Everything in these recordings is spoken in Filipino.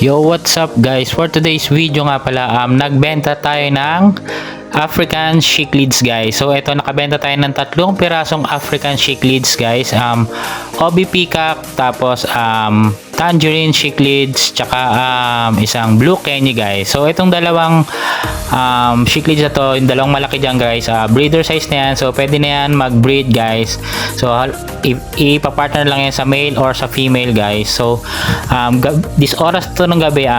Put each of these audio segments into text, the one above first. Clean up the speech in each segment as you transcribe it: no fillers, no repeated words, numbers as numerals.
Yo, what's up guys? For today's video nga pala, nagbenta tayo ng African cichlids guys. So ito, nakabenta tayo ng 3 pirasong African cichlids guys. OB peacock, tapos tangerine cichlids, tsaka isang blue kenny guys. So itong dalawang cichlids na to, yung dalawang malaki dyan guys, breeder size na yan. So pwede na yan mag-breed guys. So ipapartner lang yan sa male or sa female guys. So this oras to ng gabi,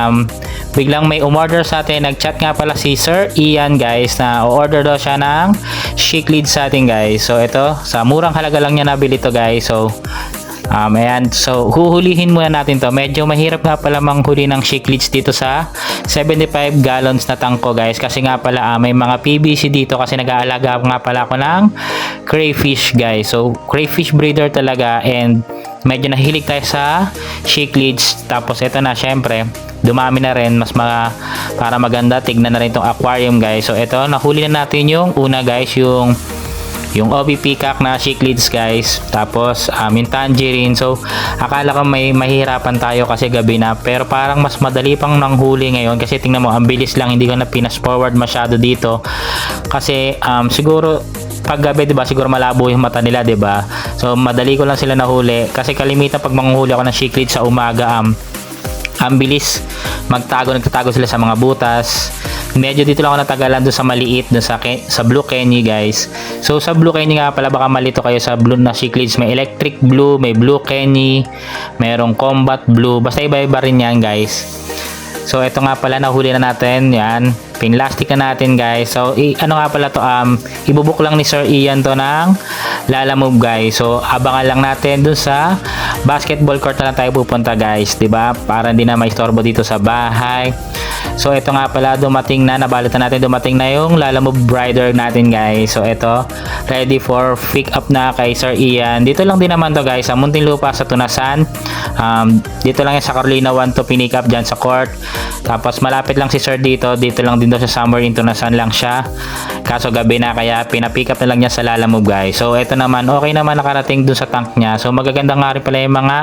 biglang may umorder sa atin. Nag-chat nga pala si Sir Ian guys na o-order daw siya ng cichlids sa atin guys. So ito, sa murang halaga lang niya nabili to guys. So ayan, so huhulihin muna natin to. Medyo mahirap nga pala manghuli ng cichlids dito sa 75 gallons na tangko guys, kasi nga pala may mga PVC dito, kasi nag-aalaga nga pala ako ng crayfish guys. So crayfish breeder talaga, and medyo nahilig tayo sa cichlids. Tapos ito na, syempre dumami na rin, para maganda, tignan na rin itong aquarium guys. So ito, nahuli na natin yung una guys, yung OB peacock na cichlids guys. Tapos yung tangerine. So akala ko may mahirapan tayo kasi gabi na, pero parang mas madali pang nanghuli ngayon, kasi tingnan mo, ang bilis lang. Hindi ko na pinas forward masyado dito kasi siguro pag gabi, diba, siguro malabo yung mata nila, diba? So madali ko lang sila nahuli, kasi kalimitan pag manghuli ako ng cichlids sa umaga, ang bilis nagtatago sila sa mga butas. Medyo dito lang ako natagalan doon sa maliit, doon sa blue kenny guys. So sa blue kenny nga pala, baka malito kayo sa blue na cichlids. May electric blue, may blue kenny, merong combat blue, basta iba-iba rin yan guys. So ito nga pala, nahuli na natin yan, pinlastic na natin guys. So ano nga pala to, ibubuk lang ni Sir Ian to ng Lalamove guys. So abangan lang natin dun sa basketball court na lang tayo pupunta guys, diba, para hindi na maistorbo dito sa bahay. So ito nga pala, dumating na, nabalatan natin, dumating na yung Lalamove breeder natin guys. So ito, ready for pick up na kay Sir Ian. Dito lang din naman to guys, sa Muntinlupa sa Tunasan. Dito lang yan sa Carolina 1 to pinick up dyan sa court. Tapos malapit lang si Sir dito lang din daw sa somewhere in Tunasan lang siya. Kaso gabi na, kaya pinapick up na lang niya sa Lalamove guys. So ito naman, okay naman, nakarating dun sa tank niya. So magaganda nga rin pala yung mga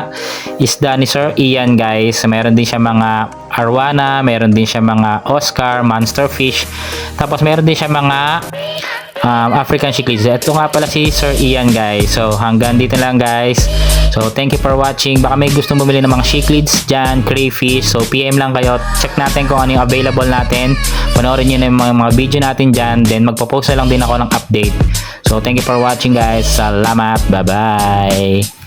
isda ni Sir Ian guys. Meron din siya mga arwana, meron din siya mga Oscar, monster fish. Tapos meron din siya mga African cichlids. Ito nga pala si Sir Ian guys. So hanggang dito lang guys. So thank you for watching. Baka may gustong bumili ng mga cichlids dyan, crayfish, so PM lang kayo. Check natin kung ano yung available natin. Panoorin nyo na yung mga video natin dyan. Then magpo-post na lang din ako ng update. So thank you for watching guys. Salamat. Bye bye.